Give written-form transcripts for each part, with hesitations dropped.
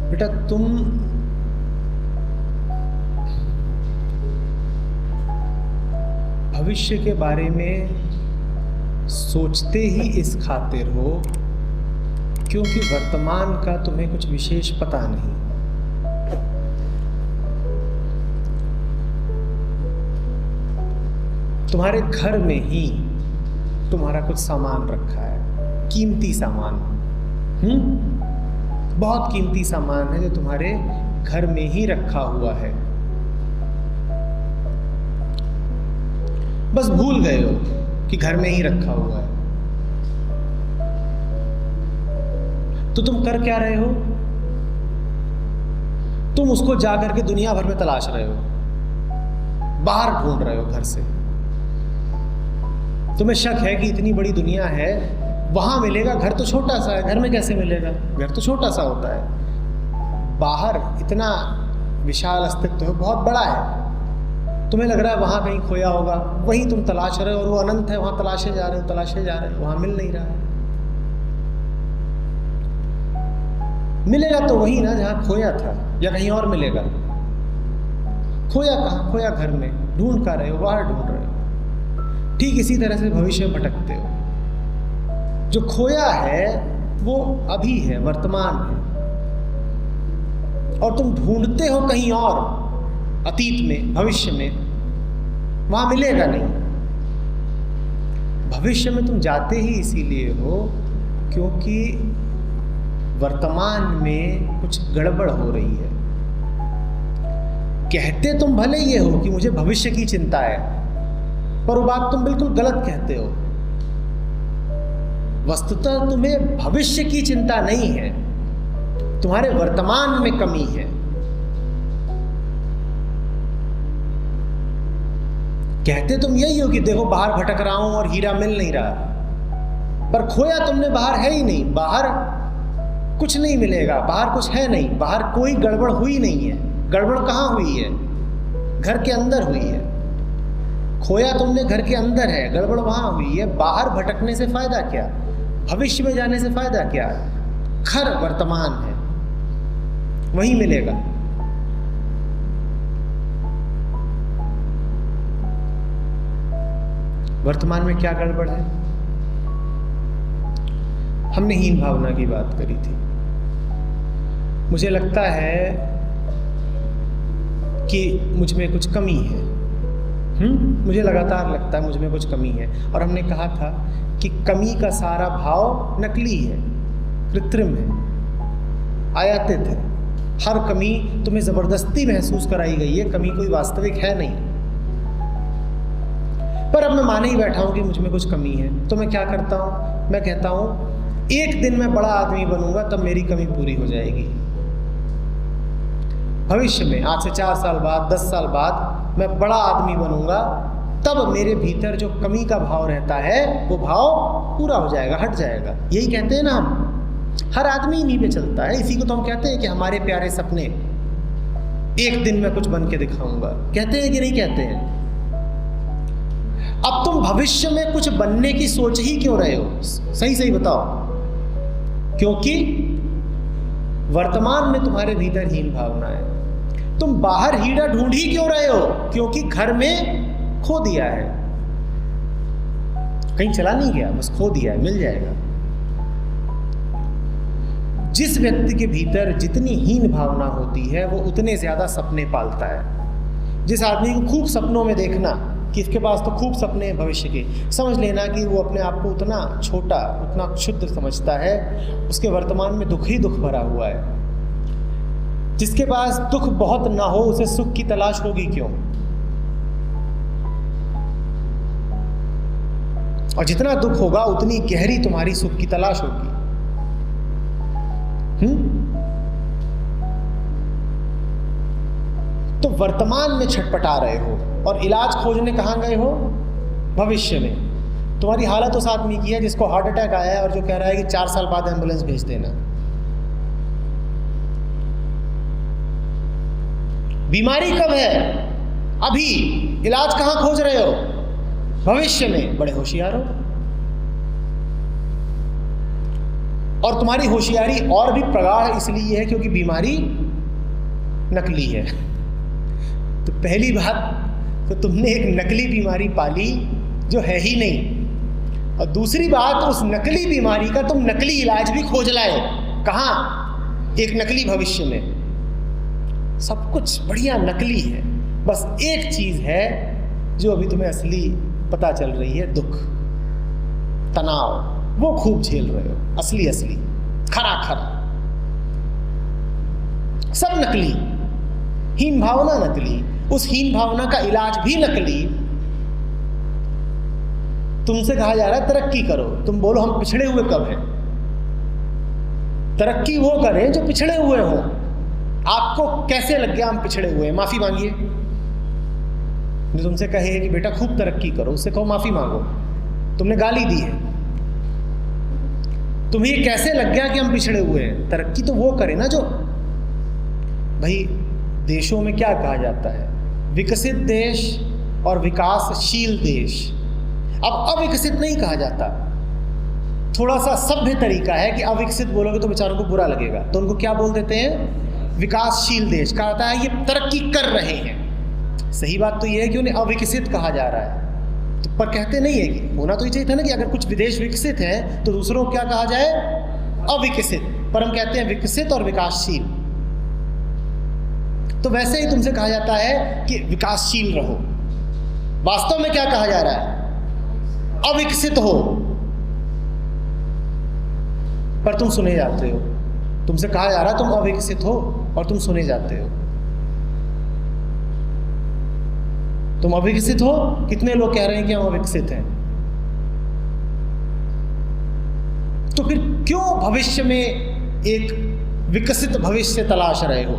बेटा तुम भविष्य के बारे में सोचते ही इस खातिर हो क्योंकि वर्तमान का तुम्हें कुछ विशेष पता नहीं। तुम्हारे घर में ही तुम्हारा कुछ सामान रखा है, कीमती सामान, बहुत कीमती सामान है जो तुम्हारे घर में ही रखा हुआ है। बस भूल गए हो कि घर में ही रखा हुआ है। तो तुम कर क्या रहे हो? तुम उसको जाकर के दुनिया भर में तलाश रहे हो, बाहर ढूंढ रहे हो घर से। तुम्हें शक है कि इतनी बड़ी दुनिया है, वहां मिलेगा, घर तो छोटा सा है, घर में कैसे मिलेगा? घर तो छोटा सा होता है, बाहर इतना विशाल अस्तित्व है, बहुत बड़ा है। तुम्हें लग रहा है वहां कहीं खोया होगा, वहीं तुम तलाश रहे हो, और वो अनंत है, वहां तलाशे जा रहे हो, तलाशे जा रहे हो, वहां मिल नहीं रहा है। मिलेगा तो वही ना जहां खोया था, या कहीं और मिलेगा? खोया कहाँ? खोया घर में। ढूंढ कर रहे हो, बाहर ढूंढ रहे हो। ठीक इसी तरह से भविष्य में भटकते हो। जो खोया है वो अभी है, वर्तमान है, और तुम ढूंढते हो कहीं और, अतीत में, भविष्य में, वहां मिलेगा नहीं। भविष्य में तुम जाते ही इसीलिए हो क्योंकि वर्तमान में कुछ गड़बड़ हो रही है। कहते तुम भले ये हो कि मुझे भविष्य की चिंता है, पर वो बात तुम बिल्कुल गलत कहते हो। वस्तुतः तुम्हें भविष्य की चिंता नहीं है, तुम्हारे वर्तमान में कमी है। कहते तुम यही हो कि देखो बाहर भटक रहा हूं और हीरा मिल नहीं रहा, पर खोया तुमने बाहर है ही नहीं। बाहर कुछ नहीं मिलेगा, बाहर कुछ है नहीं, बाहर कोई गड़बड़ हुई नहीं है। गड़बड़ कहाँ हुई है? घर के अंदर हुई है। खोया तुमने घर के अंदर है, गड़बड़ वहां हुई है। बाहर भटकने से फायदा क्या? भविष्य में जाने से फायदा क्या? घर वर्तमान है, वहीं मिलेगा। वर्तमान में क्या गड़बड़ है? हमने हीन भावना की बात करी थी। मुझे लगता है कि मुझ में कुछ कमी है। मुझे लगातार लगता है मुझ में कुछ कमी है। और हमने कहा था कि कमी का सारा भाव नकली है, कृत्रिम है, आयातित है। हर कमी तुम्हें जबरदस्ती महसूस कराई गई है, कमी कोई वास्तविक है नहीं। पर अब मैं माने ही बैठा हूं कि मुझ में कुछ कमी है, तो मैं क्या करता हूं? मैं कहता हूं एक दिन मैं बड़ा आदमी बनूंगा, तब मेरी कमी पूरी हो जाएगी। भविष्य में, आज से 4 साल बाद, 10 साल बाद मैं बड़ा आदमी बनूंगा, तब मेरे भीतर जो कमी का भाव रहता है वो भाव पूरा हो जाएगा, हट जाएगा। यही कहते हैं ना हम। हर आदमी इन्हीं पे चलता है। इसी को तो हम कहते हैं कि हमारे प्यारे सपने, एक दिन मैं कुछ बन के दिखाऊंगा। कहते हैं कि नहीं कहते हैं? अब तुम भविष्य में कुछ बनने की सोच ही क्यों रहे हो? सही सही बताओ। क्योंकि वर्तमान में तुम्हारे भीतर हीन भावना है। तुम बाहर हीरा ढूंढ ही क्यों रहे हो? क्योंकि घर में खो दिया है, कहीं चला नहीं गया, बस खो दिया है, मिल जाएगा। जिस व्यक्ति के भीतर जितनी हीन भावना होती है वो उतने ज्यादा सपने पालता है। जिस आदमी को खूब सपनों में देखना कि इसके पास तो खूब सपने हैं भविष्य के, समझ लेना कि वो अपने आप को उतना छोटा, उतना क्षुद्र समझता है। उसके वर्तमान में दुख ही दुख भरा हुआ है। जिसके पास दुख बहुत ना हो उसे सुख की तलाश होगी क्यों? और जितना दुख होगा उतनी गहरी तुम्हारी सुख की तलाश होगी। तो वर्तमान में छटपटा रहे हो और इलाज खोजने कहाँ गए हो? भविष्य में। तुम्हारी हालत उस आदमी की है जिसको हार्ट अटैक आया है और जो कह रहा है कि 4 साल बाद एम्बुलेंस भेज देना। बीमारी कब है? अभी। इलाज कहाँ खोज रहे हो? भविष्य में। बड़े होशियार हो। और तुम्हारी होशियारी और भी प्रगाढ़ इसलिए है क्योंकि बीमारी नकली है। तो पहली बात तो तुमने एक नकली बीमारी पाली जो है ही नहीं, और दूसरी बात उस नकली बीमारी का तुम नकली इलाज भी खोज लाए। कहाँ? एक नकली भविष्य में। सब कुछ बढ़िया नकली है, बस एक चीज है जो अभी तुम्हें असली पता चल रही है, दुख, तनाव, वो खूब झेल रहे हो, असली असली, खरा खरा, सब नकली। हीन भावना नकली, उस हीन भावना का इलाज भी नकली। तुमसे कहा जा रहा है तरक्की करो, तुम बोलो हम पिछड़े हुए कब हैं? तरक्की वो करें जो पिछड़े हुए हो। आपको कैसे लग गया हम पिछड़े हुए हैं? माफी मांगिए। जो तुमसे कहे कि बेटा खूब तरक्की करो, उससे कहो माफी मांगो, तुमने गाली दी है। तुम्हें ये कैसे लग गया कि हम पिछड़े हुए हैं? तरक्की तो वो करे ना जो, भाई देशों में क्या कहा जाता है, विकसित देश और विकासशील देश। अब अविकसित नहीं कहा जाता, थोड़ा सा सभ्य तरीका है कि अविकसित बोलोगे तो बेचारों को बुरा लगेगा, तो उनको क्या बोल देते हैं? विकासशील देश कहा जाता है, ये तरक्की कर रहे हैं। सही बात तो ये है कि उन्हें अविकसित कहा जा रहा है, तो पर कहते नहीं है कि होना तो ये चाहिए था ना कि अगर कुछ विदेश विकसित है तो दूसरों को क्या कहा जाए? अविकसित। पर हम कहते हैं विकसित और विकासशील। तो वैसे ही तुमसे कहा जाता है कि विकासशील रहो। वास्तव में क्या कहा जा रहा है? अविकसित हो, पर तुम सुने जाते हो। तुमसे कहा जा रहा है तुम अविकसित हो और तुम सुने जाते हो। तुम अविकसित हो, कितने लोग कह रहे हैं कि हम अविकसित हैं? तो फिर क्यों भविष्य में एक विकसित भविष्य तलाश रहे हो?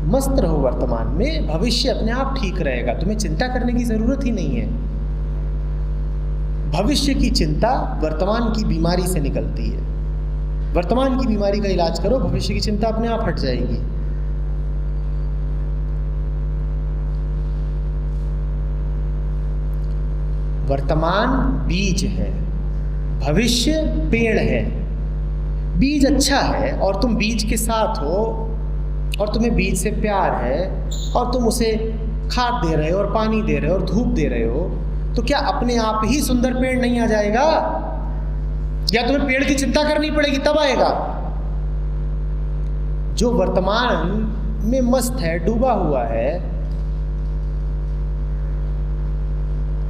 मस्त रहो वर्तमान में, भविष्य अपने आप ठीक रहेगा, तुम्हें चिंता करने की जरूरत ही नहीं है। भविष्य की चिंता वर्तमान की बीमारी से निकलती है। वर्तमान की बीमारी का इलाज करो, भविष्य की चिंता अपने आप हट जाएगी। वर्तमान बीज है, भविष्य पेड़ है। बीज अच्छा है और तुम बीज के साथ हो और तुम्हें बीज से प्यार है और तुम उसे खाद दे रहे हो और पानी दे रहे हो और धूप दे रहे हो, तो क्या अपने आप ही सुंदर पेड़ नहीं आ जाएगा? या तुम्हें पेड़ की चिंता करनी पड़ेगी तब आएगा? जो वर्तमान में मस्त है, डूबा हुआ है,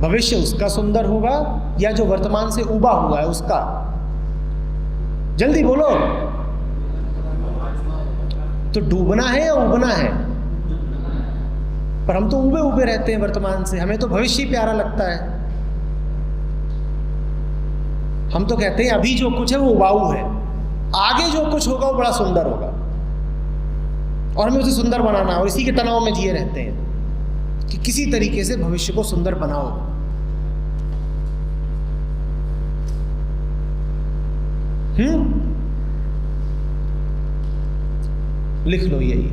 भविष्य उसका सुंदर होगा या जो वर्तमान से उबा हुआ है उसका? जल्दी बोलो। तो डूबना है या उबना है? पर हम तो उबे उबे रहते हैं वर्तमान से, हमें तो भविष्य प्यारा लगता है। हम तो कहते हैं अभी जो कुछ है वो उबाऊ है, आगे जो कुछ होगा वो बड़ा सुंदर होगा और हमें उसे सुंदर बनाना है, और इसी के तनाव में जिए रहते हैं कि किसी तरीके से भविष्य को सुंदर बनाओ। लिख लो यही,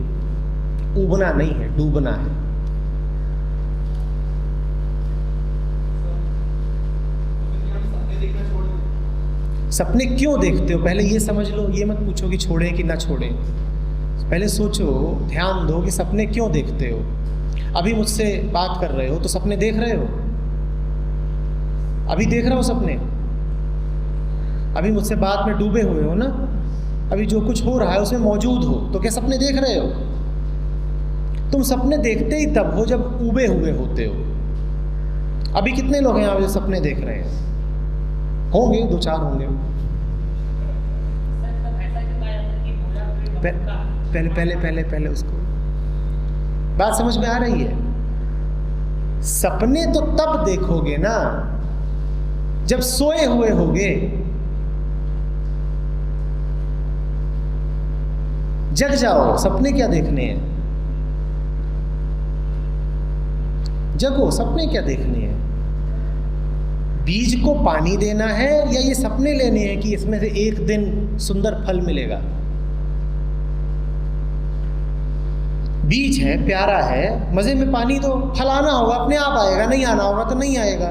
उबना नहीं है, डूबना है। सपने क्यों देखते हो पहले ये समझ लो, ये मत पूछो कि छोड़े कि ना छोड़े। पहले सोचो, ध्यान दो कि सपने क्यों देखते हो। अभी मुझसे बात कर रहे हो तो सपने देख रहे हो? अभी देख रहे हो सपने? अभी मुझसे बात में डूबे हुए हो ना, अभी जो कुछ हो रहा है उसमें मौजूद हो, तो क्या सपने देख रहे हो? तुम सपने देखते ही तब हो जब उबे हुए होते हो। अभी कितने लोग हैं यहाँ जो सपने देख रहे हैं? होंगे, 2-4 होंगे। पहले उसको बात समझ में आ रही है? सपने तो तब देखोगे ना जब सोए हुए होगे। जग जाओ, सपने क्या देखने हैं? जगो, सपने क्या देखने हैं? बीज को पानी देना है या ये सपने लेने हैं कि इसमें से एक दिन सुंदर फल मिलेगा? बीज है, प्यारा है, मजे में पानी दो, फल आना होगा, अपने आप आएगा, नहीं आना होगा तो नहीं आएगा।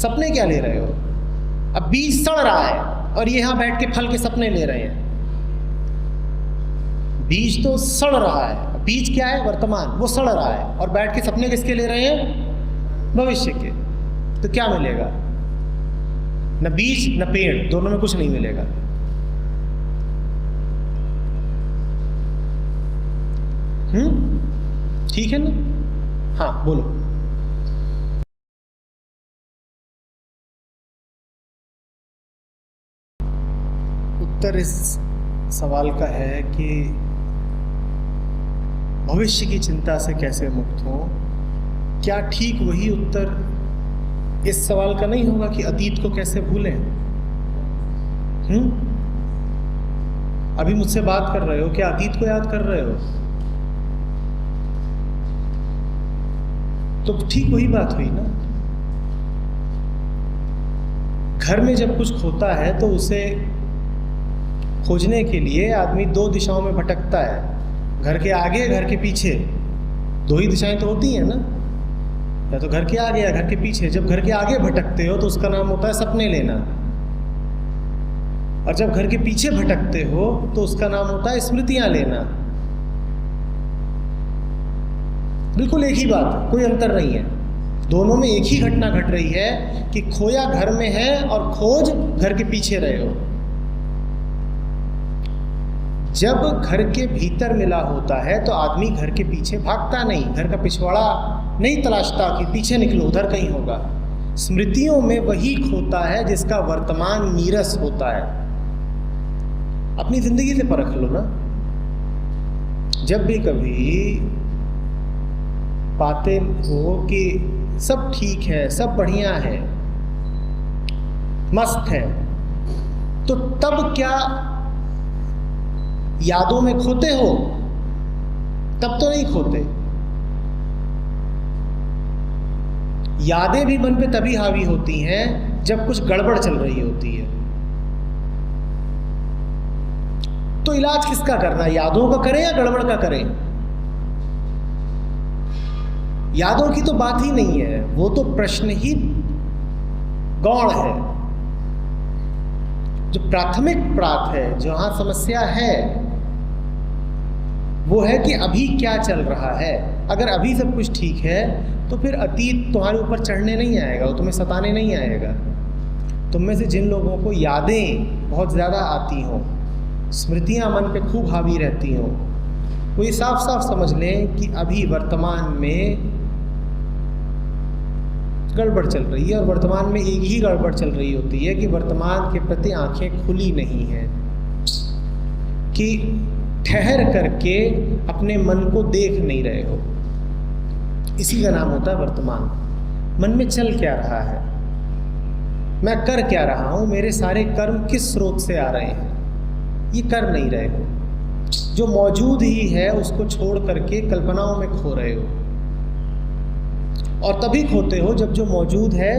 सपने क्या ले रहे हो? अब बीज सड़ रहा है और ये यहाँ बैठ के फल के सपने ले रहे हैं। बीज तो सड़ रहा है, बीज क्या है? वर्तमान, वो सड़ रहा है और बैठ के सपने किसके ले रहे हैं? भविष्य के। तो क्या मिलेगा? न बीज न पेड़, दोनों में कुछ नहीं मिलेगा। ठीक है ना? हाँ बोलो। उत्तर इस सवाल का है कि भविष्य की चिंता से कैसे मुक्त हो। क्या ठीक वही उत्तर इस सवाल का नहीं होगा कि अतीत को कैसे भूलें? अभी मुझसे बात कर रहे हो, क्या अतीत को याद कर रहे हो? तो ठीक वही बात हुई ना। घर में जब कुछ खोता है तो उसे खोजने के लिए आदमी दो दिशाओं में भटकता है, घर के आगे, घर के पीछे। दो ही दिशाएं तो होती हैं ना, या तो घर के आगे या घर के पीछे। जब घर के आगे भटकते हो तो उसका नाम होता है सपने लेना, और जब घर के पीछे भटकते हो तो उसका नाम होता है स्मृतियां लेना। बिल्कुल एक ही बात, कोई अंतर नहीं है। दोनों में एक ही घटना घट रही है कि खोया घर में है और खोज घर के पीछे रहे हो। जब घर के भीतर मिला होता है तो आदमी घर के पीछे भागता नहीं, घर का पिछवाड़ा नहीं तलाशता कि पीछे निकलो, उधर कहीं होगा। स्मृतियों में वही खोता है जिसका वर्तमान नीरस होता है। अपनी जिंदगी से परख लो ना। जब भी कभी पाते हो कि सब ठीक है, सब बढ़िया है, मस्त है, तो तब क्या यादों में खोते हो? तब तो नहीं खोते। यादें भी मन पे तभी हावी होती हैं जब कुछ गड़बड़ चल रही होती है। तो इलाज किसका करना है? यादों का करें या गड़बड़ का करें? यादों की तो बात ही नहीं है, वो तो प्रश्न ही गौण है। जो प्राथमिक बात है, जहां समस्या है, वो है कि अभी क्या चल रहा है। अगर अभी सब कुछ ठीक है तो फिर अतीत तुम्हारे ऊपर चढ़ने नहीं आएगा, वो तुम्हें सताने नहीं आएगा। तुम में से जिन लोगों को यादें बहुत ज़्यादा आती हों, स्मृतियां मन पे खूब हावी रहती हों, वो ये साफ साफ समझ लें कि अभी वर्तमान में गड़बड़ चल रही है। और वर्तमान में एक ही गड़बड़ चल रही होती है कि वर्तमान के प्रति आंखें खुली नहीं हैं, कि ठहर करके अपने मन को देख नहीं रहे हो। इसी का नाम होता है वर्तमान। मन में चल क्या रहा है, मैं कर क्या रहा हूँ, मेरे सारे कर्म किस स्रोत से आ रहे हैं, ये कर नहीं रहे हो। जो मौजूद ही है उसको छोड़ करके कल्पनाओं में खो रहे हो। और तभी खोते हो जब जो मौजूद है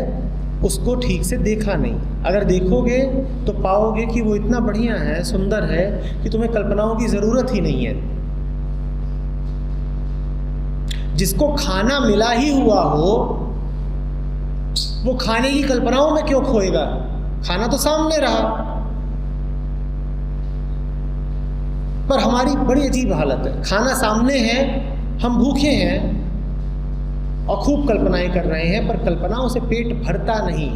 उसको ठीक से देखा नहीं। अगर देखोगे तो पाओगे कि वो इतना बढ़िया है, सुंदर है, कि तुम्हें कल्पनाओं की ज़रूरत ही नहीं है। जिसको खाना मिला ही हुआ हो वो खाने की कल्पनाओं में क्यों खोएगा? खाना तो सामने रहा। पर हमारी बड़ी अजीब हालत है, खाना सामने है, हम भूखे हैं और खूब कल्पनाएं कर रहे हैं, पर कल्पनाओं से पेट भरता नहीं।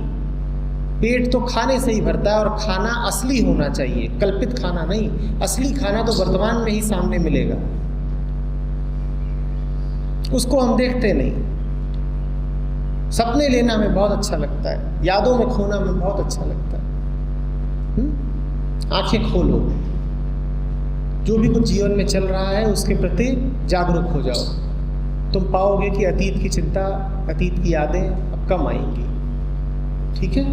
पेट तो खाने से ही भरता है, और खाना असली होना चाहिए, कल्पित खाना नहीं। असली खाना तो वर्तमान में ही सामने मिलेगा, उसको हम देखते नहीं। सपने लेना हमें बहुत अच्छा लगता है, यादों में खोना हमें बहुत अच्छा लगता है। आंखें खोलो, जो भी कुछ जीवन में चल रहा है उसके प्रति जागरूक हो जाओ। तुम पाओगे कि अतीत की चिंता, अतीत की यादें अब कम आएंगी। ठीक है।